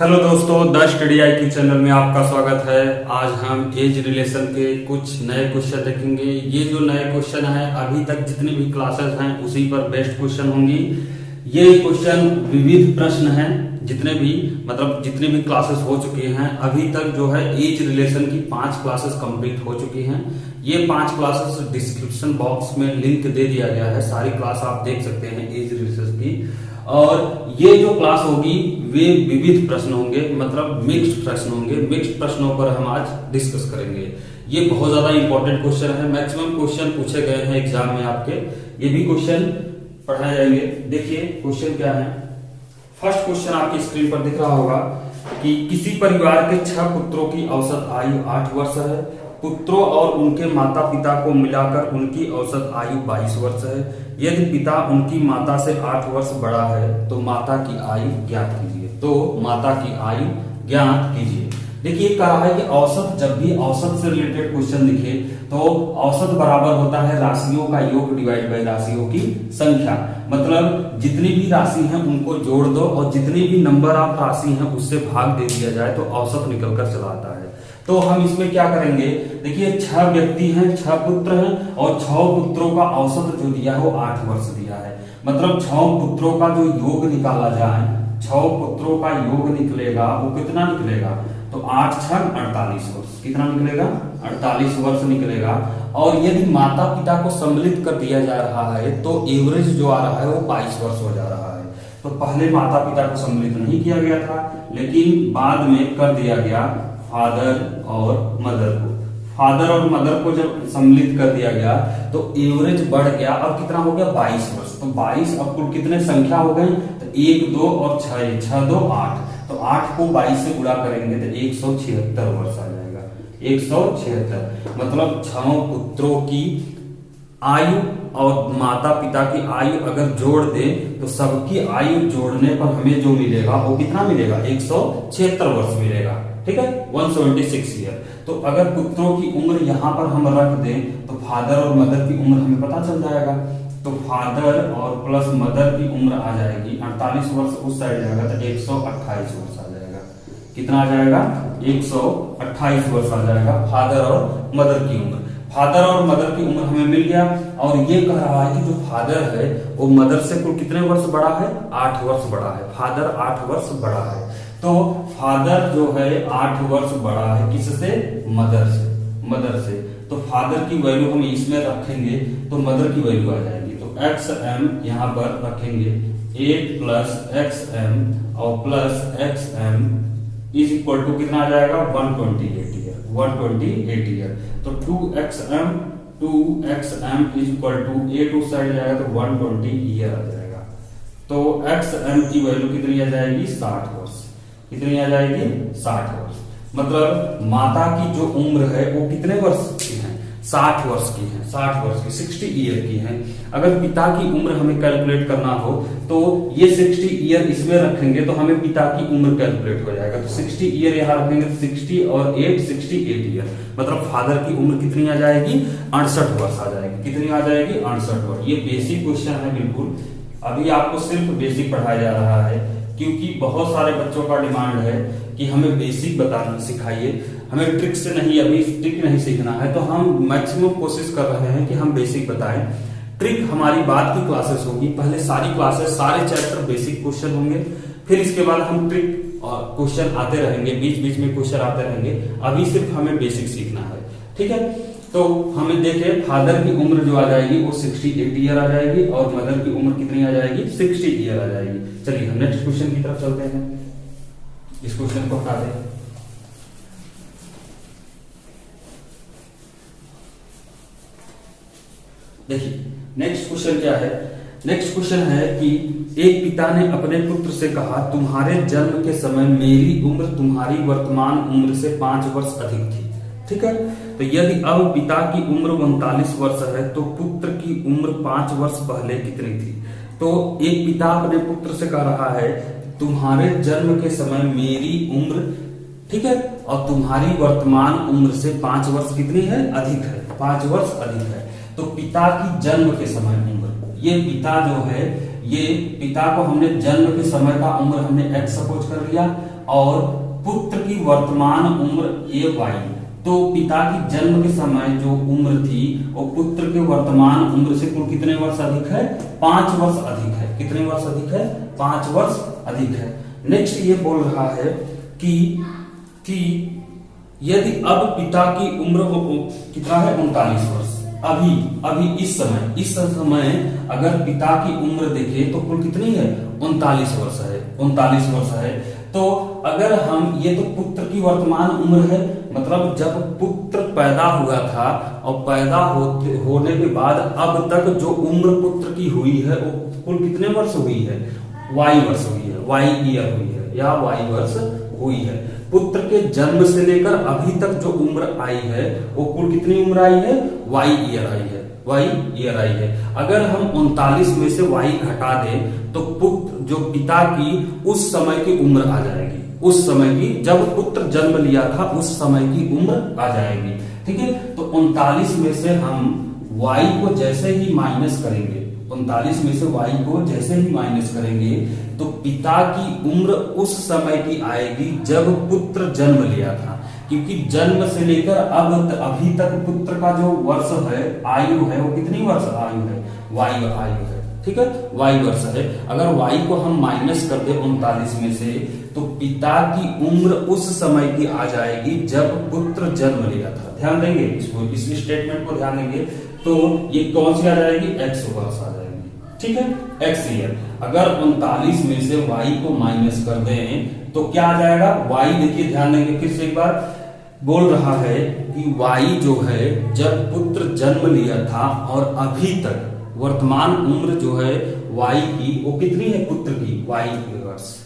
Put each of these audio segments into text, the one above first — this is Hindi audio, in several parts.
हेलो दोस्तों, द स्टडी IQ चैनल में आपका स्वागत है। आज हम एज रिलेशन के कुछ नए क्वेश्चन देखेंगे। ये जो नए क्वेश्चन है अभी तक जितनी भी क्लासेस हैं उसी पर बेस्ड क्वेश्चन होंगी। ये क्वेश्चन विविध प्रश्न हैं, जितनी भी क्लासेस हो चुकी हैं अभी तक जो है एज रिलेशन की 5 क्लासेस कंप्लीट हो चुकी हैं। ये 5 क्लासेस डिस्क्रिप्शन बॉक्स में लिंक दे दिया गया है, सारी क्लास आप देख सकते हैं एज रिलेशन की। और ये जो क्लास होगी वे विविध प्रश्न होंगे, मतलब मिक्स्ड प्रश्न होंगे। मिक्स्ड प्रश्नों पर हम आज डिस्कस करेंगे। ये बहुत ज्यादा इंपॉर्टेंट क्वेश्चन है, मैक्सिमम क्वेश्चन पूछे गए हैं एग्जाम में आपके, ये भी क्वेश्चन पढ़ाए जाएंगे। देखिए क्वेश्चन क्या है। फर्स्ट क्वेश्चन आपकी स्क्रीन पर दिख रहा होगा कि किसी परिवार के 6 पुत्रों की औसत आयु 8 वर्ष है। पुत्रों और उनके माता पिता को मिलाकर उनकी औसत आयु 22 वर्ष है। यदि पिता उनकी माता से 8 वर्ष बड़ा है तो माता की आयु ज्ञात कीजिए। तो माता की आयु ज्ञात कीजिए। देखिए कह रहा है कि औसत, जब भी औसत से रिलेटेड क्वेश्चन दिखे तो औसत बराबर होता है राशियों का योग डिवाइड बाय राशियों की संख्या। मतलब जितनी भी राशि हैं उनको जोड़ दो और जितनी भी नंबर ऑफ राशि हैं उससे भाग दे दिया जाए तो औसत निकल कर चला आता है। तो हम इसमें क्या करेंगे, देखिए 6 व्यक्ति हैं, 6 पुत्र हैं और 6 पुत्रों का औसत जो दिया है वो 8 वर्ष दिया है। मतलब 6 पुत्रों का जो योग निकाला जाए, 6 पुत्रों का योग निकलेगा वो कितना निकलेगा, तो 8 6 48 वर्ष। कितना निकलेगा, 48 वर्ष निकलेगा। और यदि माता पिता को सम्मिलित कर दिया जा रहा है तो एवरेज जो आ रहा है वो 22 वर्ष हो जा रहा है। तो पहले माता पिता को सम्मिलित नहीं किया गया था, लेकिन बाद में कर दिया गया फादर और मदर को। फादर और मदर को जब सम्मिलित कर दिया गया तो एवरेज बढ़ गया। अब कितना हो गया, 22 वर्ष। तो 22 अब कुल कितने संख्या हो गए, तो 1 2 और 6 6 2 8। तो 8 को 22 से गुणा करेंगे तो 176 वर्ष आ जाएगा। 176 मतलब 6 पुत्रों की आयु और माता पिता की आयु अगर जोड़ दे तो सबकी आयु जोड़ने पर हमें जो मिलेगा वो कितना मिलेगा, 176 वर्ष मिलेगा। ठीक है, 176 ईयर। तो अगर पुत्रों की उम्र यहां पर हम रख दें तो फादर और मदर की उम्र हमें पता चल जाएगा। तो फादर और प्लस मदर की उम्र आ जाएगी 48 वर्ष, उस साइड जाएगा तो 128 वर्ष आ जाएगा। कितना आ जाएगा, 128 वर्ष आ जाएगा फादर और मदर की उम्र। फादर और मदर की उम्र हमें मिल गया। और ये कह रहा है कि जो फादर है वो मदर से कुल कितने वर्ष बड़ा है, 8 वर्ष बड़ा है। फादर 8 वर्ष बड़ा है। तो फादर जो है 8 वर्ष बड़ा है किससे, मदर से। तो फादर की वैल्यू हम इसमें रखेंगे तो मदर की वैल्यू आ जाएगी। तो XM यहां पर रखेंगे 8 प्लस XM और plus XM is equal to कितना आ जाएगा, 128 ईयर। 128 ईयर। तो 2XM इज इक्वल टू 8 उस साइड जाएगा तो 120 ईयर आ जाएगा। तो XM की वैल्यू कितनी आ जाएगी, 60 वर्ष। कितनी आ जाएगी, 60 वर्ष। मतलब माता की जो उम्र है वो कितने वर्ष की है, 60 वर्ष की है। 60 वर्ष की, 60 ईयर की है। अगर पिता की उम्र हमें कैलकुलेट करना हो तो ये 60 ईयर इसमें रखेंगे तो हमें पिता की उम्र कैलकुलेट हो जाएगा। तो 60 ईयर यहाँ रखेंगे, 60 और 8 68 ईयर। मतलब फादर की उम्र कितनी आ जाएगी, 68 वर्ष आ जाएगी। कितनी आ जाएगी, 68 वर्ष। ये बेसिक क्वेश्चन है, बिल्कुल अभी आपको सिर्फ बेसिक पढ़ाया जा रहा है, क्योंकि बहुत सारे बच्चों का डिमांड है कि हमें बेसिक बताना सिखाइए, हमें ट्रिक से नहीं, अभी ट्रिक नहीं सीखना है। तो हम मैक्सिमम कोशिश कर रहे हैं कि हम बेसिक बताएं। ट्रिक हमारी बाद की क्लासेस होगी। पहले सारी क्लासेस, सारे चैप्टर बेसिक क्वेश्चन होंगे, फिर इसके बाद हम ट्रिक और क्वेश्चन आते रहेंगे, बीच बीच में क्वेश्चन आते रहेंगे। अभी सिर्फ हमें बेसिक सीखना है। ठीक है, तो हमें देखे फादर की उम्र जो आ जाएगी वो 68 ईयर आ जाएगी और मदर की उम्र कितनी आ जाएगी, 60 ईयर आ जाएगी। चलिए हम नेक्स्ट क्वेश्चन की तरफ चलते हैं। इस क्वेश्चन को हटा दें। देखिए नेक्स्ट क्वेश्चन क्या है। नेक्स्ट क्वेश्चन है कि एक पिता ने अपने पुत्र से कहा, तुम्हारे जन्म के समय मेरी उम्र तुम्हारी वर्तमान उम्र से 5 वर्ष अधिक थी। ठीक है, तो यदि अब पिता की उम्र 39 वर्ष है तो पुत्र की उम्र 5 वर्ष पहले कितनी थी। तो एक पिता अपने पुत्र से कह रहा है तुम्हारे जन्म के समय मेरी उम्र, ठीक है, और तुम्हारी वर्तमान उम्र से 5 वर्ष कितनी है, अधिक है, 5 वर्ष अधिक है। तो पिता की जन्म के समय उम्र, ये पिता जो है ये पिता को हमने जन्म के समय का उम्र हमने x सपोज कर लिया और पुत्र की वर्तमान उम्र ये y। तो पिता की जन्म के समय जो उम्र थी वो पुत्र के वर्तमान उम्र से कुल कितने वर्ष अधिक है? 5 वर्ष अधिक है। कितने वर्ष अधिक है? 5 वर्ष अधिक है। नेक्स्ट ये बोल रहा है कि यदि अब पिता की उम्र कितना है? 39 वर्ष। अभी इस समय अगर पिता की उम्र देखें तो कुल कितनी है? 39 वर्ष है। 39 वर्ष है। तो अगर हम ये तो पुत्र की वर्तमान उम्र है, मतलब जब पुत्र पैदा हुआ था और पैदा होने के बाद अब तक जो उम्र पुत्र की हुई है वो कुल कितने वर्ष हुई है? y वर्ष हुई है, y ईयर हुई है या y वर्ष हुई है। पुत्र के जन्म से लेकर अभी तक जो उम्र आई है वो कुल कितनी उम्र आई है? y ईयर आई है, y ईयर आई है। अगर हम 39 में से y घटा दें तो पुत्र जो पिता की उस समय की उम्र आ जाएगी, उस समय की जब पुत्र जन्म लिया था उस समय की उम्र आ जाएगी। ठीक है, तो 39 में से हम y को जैसे ही माइनस करेंगे, 39 में से y को जैसे ही माइनस करेंगे तो पिता की उम्र उस समय की आएगी जब पुत्र जन्म लिया था, क्योंकि जन्म से लेकर अब अभी तक पुत्र का जो वर्ष है, आयु है, वो कितनी वर्ष आयु है? y आयु है। ठीक है, y वर्ष है। अगर y को हम माइनस कर दे 39 में से तो पिता की उम्र उस समय की आ जाएगी जब पुत्र जन्म लिया था। ध्यान देंगे इस स्टेटमेंट को ध्यान देंगे तो ये कौन सी आ जाएगी? x वर्ष आ जाएगी। ठीक है, x ईयर। अगर 39 में से y को माइनस कर दें तो क्या आ जाएगा? y देखिए ध्यान देंगे, फिर से एक बार बोल रहा है कि y जो है जब पुत्र जन्म लिया था और अभी तक वर्तमान उम्र जो है y की वो कितनी है? पुत्र की y वर्ष।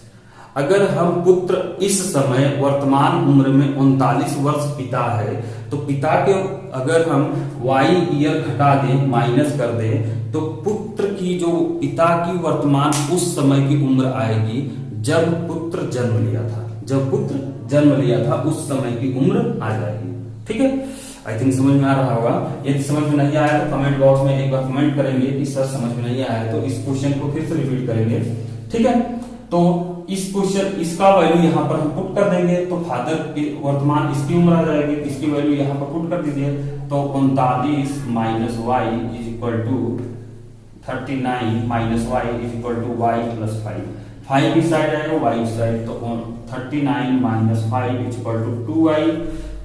अगर हम पुत्र इस समय वर्तमान उम्र में 39 वर्ष पिता है तो पिता के अगर हम y ईयर घटा दें, माइनस कर दें तो पुत्र की जो पिता की वर्तमान उस समय की उम्र आएगी जब पुत्र जन्म लिया था, जब पुत्र जन्म लिया था उस समय की उम्र आ जाएगी। ठीक है, आई थिंक समझ में आ रहा होगा। यदि समझ में नहीं आया तो कमेंट बॉक्स में एक बार कमेंट करेंगे कि सर समझ में नहीं आया, तो इस क्वेश्चन को फिर से रिपीट करेंगे। ठीक है, तो इस क्वेश्चन इसका वैल्यू यहाँ पर हम पुट कर देंगे तो फादर की वर्तमान इसकी उम्र आ जाएगी, इसकी वैल्यू यहाँ पर पुट कर दीजिए तो 39 minus y is equal to 39 minus y is equal to y plus 5 इस साइड आएगा, y इस साइड, तो 39 minus 5 is equal to 2y।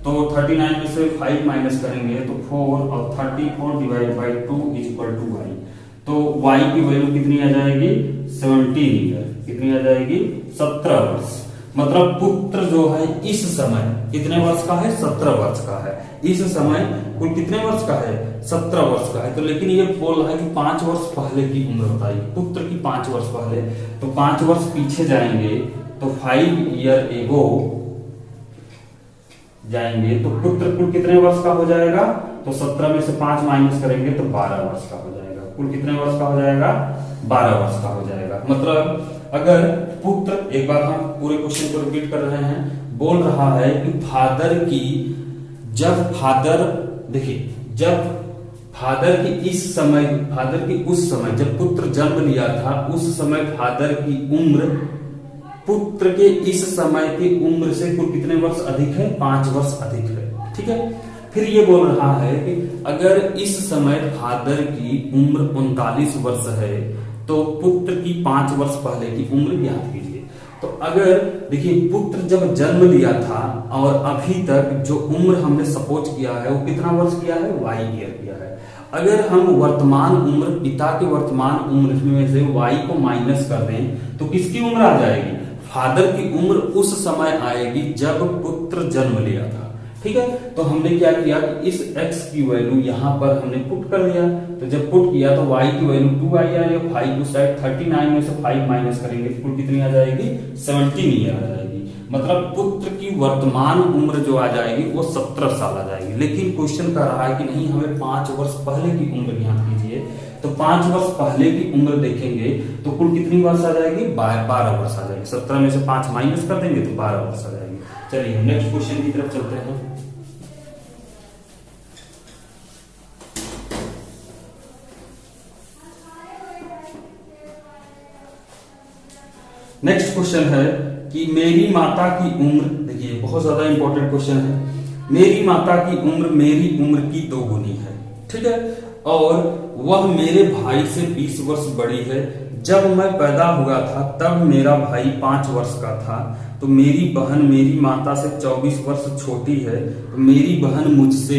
तो 39 में से 5 माइनस करेंगे तो 4 और 34 divide by 2 is equal to y। तो y की वैल्यू कितनी आ जाएगी? 17 ईयर। कितनी आ जाएगी? 17 वर्ष। मतलब पुत्र जो है इस समय कितने वर्ष का है? 17 वर्ष का है। इस समय कुल कितने वर्ष का है? 17 वर्ष का है। तो लेकिन ये बोल रहा है कि 5 वर्ष पहले की उम्र बताइए, पुत्र की 5 वर्ष पहले। तो 5 वर्ष पीछे जाएंगे तो 5 ईयर एगो जाएंगे तो पुत्र कुल कितने वर्ष का हो जाएगा? तो 17 में से 5 माइनस करेंगे तो 12 वर्ष का हो जाएगा। कुल कितने वर्ष का हो जाएगा? 12 वर्ष का हो जाएगा। मतलब अगर पुत्र, एक बार हम पूरे क्वेश्चन को रिपीट कर रहे हैं, बोल रहा है कि फादर की जब फादर देखिए जब फादर की इस समय, फादर की उस समय जब पुत्र जन्म लिया था उस समय फादर की उम्र पुत्र के इस समय की उम्र से कुल कितने वर्ष अधिक है? 5 वर्ष अधिक है। ठीक है, फिर ये बोल रहा है कि अगर इस समय फादर की उम्र 39 वर्ष है तो पुत्र की 5 वर्ष पहले की उम्र याद कीजिए। तो अगर देखिए पुत्र जब जन्म लिया था और अभी तक जो उम्र हमने सपोज किया है वो कितना वर्ष किया है? y ईयर किया है। अगर हम वर्तमान उम्र, पिता के वर्तमान उम्र में से y को माइनस कर दें तो किसकी उम्र आ जाएगी? फादर की उम्र उस समय आएगी जब पुत्र जन्म लिया था। ठीक है, तो हमने क्या किया कि इस x की वैल्यू यहाँ पर हमने पुट कर दिया। तो जब पुट किया तो y की वैल्यू 2y आ रही है, 5 उस साइड, 39 में से 5 माइनस करेंगे तो कुल कितनी आ जाएगी? 17 ईयर आ जाएगी। मतलब पुत्र की वर्तमान उम्र जो आ जाएगी वो 17 साल आ जाएगी। लेकिन क्वेश्चन कर रहा है कि नहीं, हमें 5 वर्ष पहले की उम्र याद कीजिए। तो 5 वर्ष पहले की उम्र देखेंगे तो कुल कितनी वर्ष आ जाएगी? 12 वर्ष आ जाएगी। 17 में से 5 माइनस कर देंगे तो 12 वर्ष आ जाएगी। चलिए नेक्स्ट क्वेश्चन की तरफ चलते हैं। नेक्स्ट क्वेश्चन है कि मेरी माता की उम्र, देखिए बहुत ज्यादा इंपॉर्टेंट क्वेश्चन है। मेरी माता की उम्र मेरी उम्र की 2 गुनी है, ठीक है, और वह मेरे भाई से 20 वर्ष बड़ी है। जब मैं पैदा हुआ था तब मेरा भाई 5 वर्ष का था। तो मेरी बहन मेरी माता से 24 वर्ष छोटी है। तो मेरी बहन मुझसे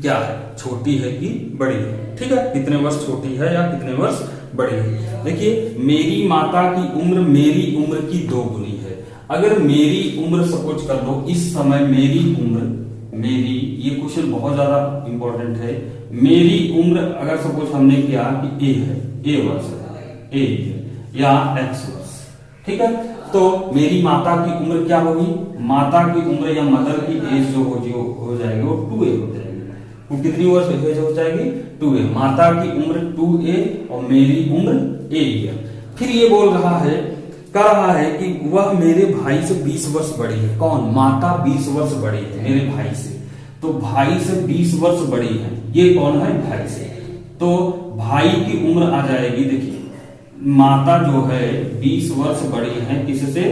क्या है, छोटी है कि बड़ी है, ठीक है, कितने वर्ष छोटी है या कितने वर्ष बड़ी है। देखिए मेरी माता की उम्र मेरी उम्र की 2 गुनी है। अगर मेरी उम्र सपोज कर लो इस समय मेरी उम्र, मेरी, ये क्वेश्चन बहुत ज्यादा इंपॉर्टेंट है। मेरी उम्र अगर सपोज हमने किया कि ए है, ए वर्ष है, ए या एक्स वर्ष, ठीक है, तो मेरी माता की उम्र क्या होगी, माता की उम्र या मदर की एज जो हो जाएगी वो 2a हो जाएगी। वो कितनी वर्ष एज हो जाएगी, 2a। माता की उम्र 2a और मेरी उम्र a है। फिर ये बोल रहा है, कह रहा है कि वह मेरे भाई से 20 वर्ष बड़ी है। कौन, माता 20 वर्ष बड़ी है मेरे भाई से। तो भाई से 20 वर्ष बड़ी है, ये कौन है, भाई से। तो भाई की उम्र आ जाएगी, देखिए माता जो है 20 वर्ष बड़ी है किससे,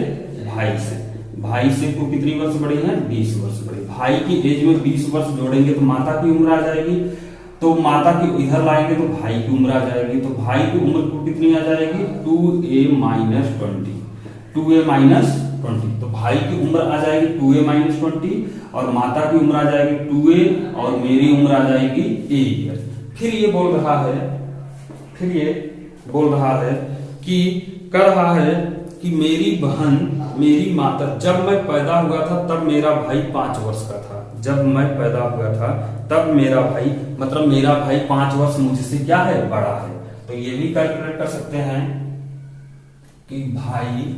भाई से। भाई से को कितनी वर्ष बड़ी है, 20 वर्ष बड़ी। भाई की एज में 20 वर्ष जोड़ेंगे तो माता की उम्र आ जाएगी। तो माता की इधर लाएंगे तो भाई की उम्र आ जाएगी। तो भाई की उम्र को कितनी आ जाएगी, 2a माइनस 20, 2a माइनस 20। तो भाई की उम्र आ जाएगी 2a माइनस 20 और माता की उम्र आ जाएगी 2a और मेरी उम्र आ जाएगी a ईयर। फिर ये बोल रहा है, कि कह रहा है कि मेरी बहन मेरी माता, जब मैं पैदा हुआ था तब मेरा भाई 5 वर्ष का था। जब मैं पैदा हुआ था तब मेरा भाई, मतलब मेरा भाई 5 वर्ष मुझसे क्या है, बड़ा है। तो ये भी कैलकुलेट कर सकते हैं कि भाई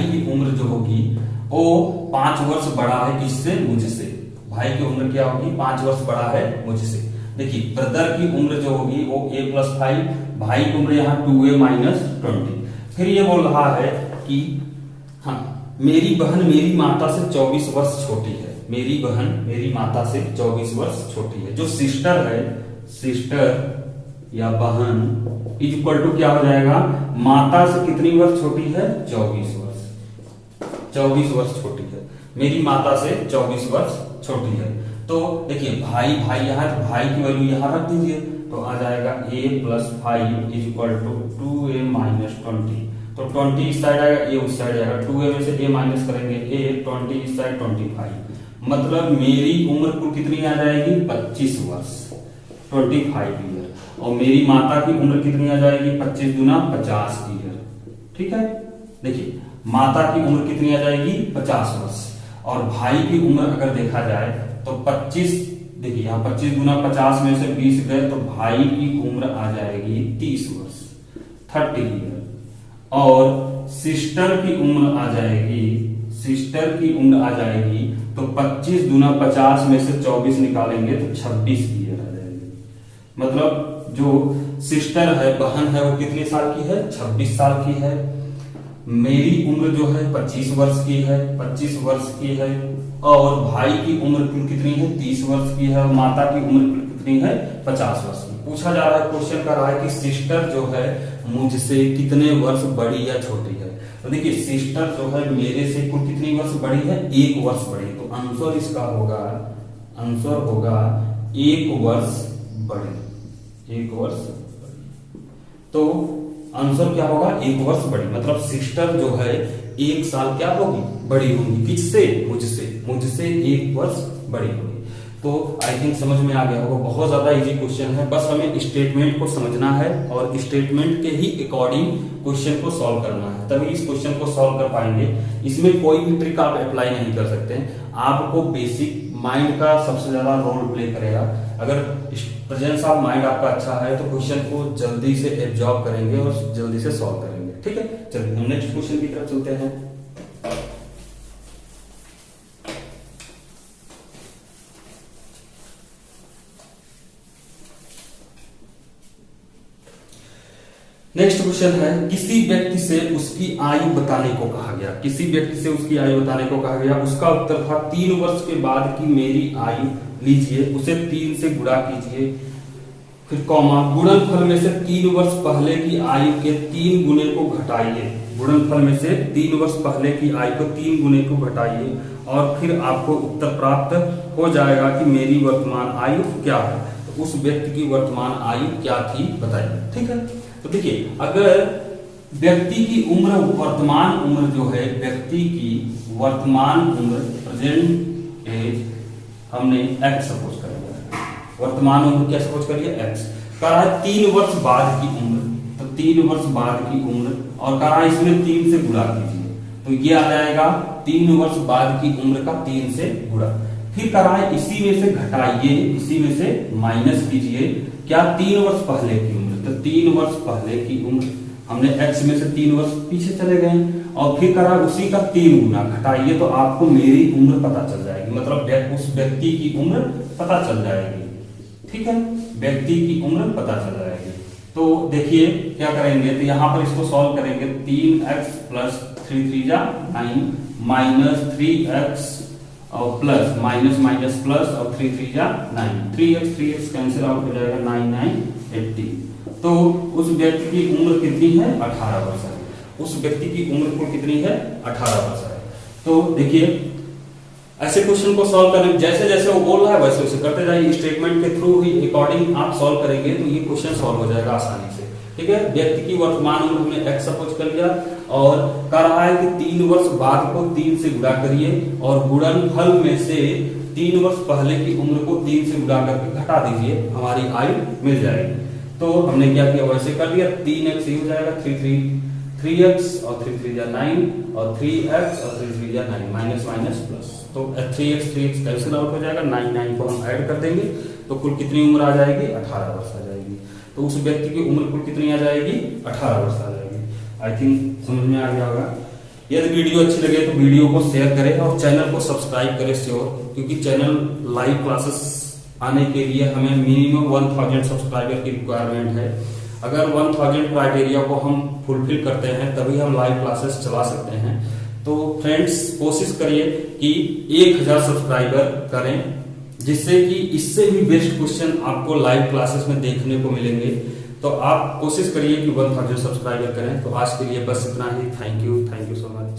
की उम्र जो होगी वो 5 वर्ष बड़ा है किससे, मुझसे। भाई की उम्र क्या होगी, 5 वर्ष बड़ा है मुझसे। देखिए ब्रदर की उम्र जो होगी वो a+5, भाई की उम्र यहाँ 2a माइनस 20। फिर ये बोल रहा है कि हाँ, मेरी बहन मेरी माता से 24 वर्ष छोटी है। मेरी बहन मेरी माता से 24 वर्ष छोटी है। जो सिस्टर है, सिस्टर या बहन इज इक्वल टू क्या हो जाएगा, माता से कितनी वर्ष छोटी है, 24 वर्ष। 24 वर्ष छोटी है, मेरी माता से 24 वर्ष छोटी है। तो देखिए भाई यहाँ, भाई की वैल्यू यहाँ रख दीजिए तो आ जाएगा a+5 is equal to 2a minus 20। तो 20 इस साइड आएगा, a उस साइड आएगा, 2a में से a माइनस करेंगे a, 20 इस साइड 25। मतलब मेरी उम्र कुल कितनी आ जाएगी, 25 वर्ष, 25 ईयर। और मेरी माता की उम्र कितनी आ जाएगी, 25 गुना 50 ईयर, ठीक है। देखिए माता की उम्र कितनी आ जाएगी, 50 वर्ष। और भाई की उम्र अगर देखा जाए तो 25, देखिए यहाँ 25 गुना 50 में से 20 गए तो भाई की उम्र आ जाएगी 30 वर्ष, 30 ईयर। और सिस्टर की उम्र आ जाएगी, सिस्टर की उम्र आ जाएगी तो 25 गुना 50 में से 24 निकालेंगे तो 26 ईयर आ जाएगी। मतलब जो सिस्टर है, बहन है, वो कितने साल की है, 26 साल की है। मेरी उम्र जो है 25 वर्ष की है, 25 वर्ष की है। और भाई की उम्र कितनी है, 30 वर्ष की है। और माता की उम्र कितनी है, 50 वर्ष की। पूछा जा रहा है, क्वेश्चन कर रहा है कि सिस्टर जो है मुझसे कितने वर्ष बड़ी या छोटी है। तो देखिए सिस्टर जो है मेरे से कुल कितनी वर्ष बड़ी है, 1 वर्ष बड़ी। तो आंसर इसका होगा, आंसर होगा 1 वर्ष बड़ी, 1 वर्ष। तो आंसर क्या होगा, 1 वर्ष बड़ी। मतलब सिस्टर जो है 1 साल क्या होगी, बड़ी होगी। किससे, मुझसे, मुझसे 1 वर्ष बड़ी होगी। तो आई थिंक समझ में आ गया होगा, बहुत ज्यादा इजी क्वेश्चन है। बस हमें स्टेटमेंट को समझना है और स्टेटमेंट के ही अकॉर्डिंग क्वेश्चन को सॉल्व करना है, तभी इस क्वेश्चन को सॉल्व कर पाएंगे। इसमें कोई भी ट्रिक आप अप्लाई नहीं कर सकते। आपको बेसिक माइंड का सबसे ज्यादा रोल प्ले करेगा। अगर प्रेजेंस ऑफ माइंड आपका अच्छा है तो क्वेश्चन को जल्दी से एब्जॉर्ब करेंगे और जल्दी से सॉल्व करेंगे। ठीक है, चलिए हम नेक्स्ट क्वेश्चन की तरफ चलते हैं। नेक्स्ट क्वेश्चन है, किसी व्यक्ति से उसकी आयु बताने को कहा गया। किसी व्यक्ति से उसकी आयु बताने को कहा गया। उसका उत्तर था 3 वर्ष के बाद की मेरी आयु लीजिए, उसे 3 से गुणा कीजिए, फिर कॉमा, गुणनफल में से 3 वर्ष पहले की आयु के 3 गुने को घटाइए। गुणनफल में से 3 वर्ष पहले की आयु को 3 गुने को घटाइए और फिर आपको उत्तर प्राप्त हो जाएगा कि मेरी वर्तमान आयु क्या है। तो उस व्यक्ति की वर्तमान आयु क्या थी बताइए। ठीक है, तो देखिए अगर व्यक्ति की उम्र, वर्तमान उम्र जो है, व्यक्ति की वर्तमान उम्र, प्रेजेंट एज हमने एक्स सपोज कर लिया, वर्तमान उम्र क्या सपोज करिए एक्स, करा है 3 वर्ष बाद की उम्र, तो 3 वर्ष बाद की उम्र और करा इसमें 3 से गुणा कीजिए, तो ये आ जाएगा 3 वर्ष बाद की उम्र का 3 से गुणा। फिर करा है इसी में से घटाइए, इसी में से माइनस कीजिए, क्या 3 वर्ष पहले की उम्र, तो 3 वर्ष पहले की उम्र हमने x में से 3 वर्ष पीछे चले गए और फिर करा उसी का 3 गुना, घटाइए तो आपको मेरी उम्र पता चल जाएगी, मतलब उस व्यक्ति की उम्र पता चल जाएगी। ठीक है, व्यक्ति की उम्र पता चल जाएगी। तो देखिए क्या करेंगे, तो यहां पर इसको सॉल्व करेंगे, 3x प्लस 3 3 जा 9 माइनस 3x और प्लस माइनस माइनस प्लस और 3 3 जा 9, 3x कैंसिल आउट हो जाएगा, 9 9 80। तो उस व्यक्ति की उम्र कितनी है, 18 वर्ष है। उस व्यक्ति की उम्र को कितनी है, 18 वर्ष है। तो देखिए ऐसे क्वेश्चन को सॉल्व करने, जैसे जैसे वो बोल रहा है वैसे वैसे करते जाइए, स्टेटमेंट के थ्रू ही अकॉर्डिंग आप सॉल्व करेंगे तो ये क्वेश्चन सॉल्व हो जाएगा आसानी से। ठीक है, व्यक्ति की वर्तमान उम्र हमने x सपोज कर लिया और कह रहा है कि 3 वर्ष बाद को 3 से गुणा करिए और गुणनफल में से 3 वर्ष पहले की उम्र को 3 से गुणा करके घटा दीजिए, हमारी आयु मिल जाएगी। तो हमने क्या किया, वैसे कर लिया, 3x हो जाएगा 3x और 3 3 जा 9 और 3x और 3 3 जा 9, माइनस माइनस प्लस, तो 3x कैंसिल आउट हो जाएगा, 9 9 को हम ऐड कर देंगे तो कुल कितनी उम्र आ जाएगी, 18 वर्ष आ जाएगी। तो उस व्यक्ति की उम्र कुल कितनी आ जाएगी, 18 वर्ष आ जाएगी। आई थिंक समझ में आ गया होगा। यदि वीडियो अच्छी लगे तो वीडियो को शेयर करें और चैनल को सब्सक्राइब करें श्योर, क्योंकि चैनल लाइव क्लासेस आने के लिए हमें मिनिमम 1000 सब्सक्राइबर की रिक्वायरमेंट है। अगर 1000 क्राइटेरिया को हम फुलफिल करते हैं तभी हम लाइव क्लासेस चला सकते हैं। तो फ्रेंड्स कोशिश करिए कि 1000 सब्सक्राइबर करें, जिससे कि इससे भी बेस्ट क्वेश्चन आपको लाइव क्लासेस में देखने को मिलेंगे। तो आप कोशिश करिए कि 1000 सब्सक्राइबर करें। तो आज के लिए बस इतना ही। Thank you so much.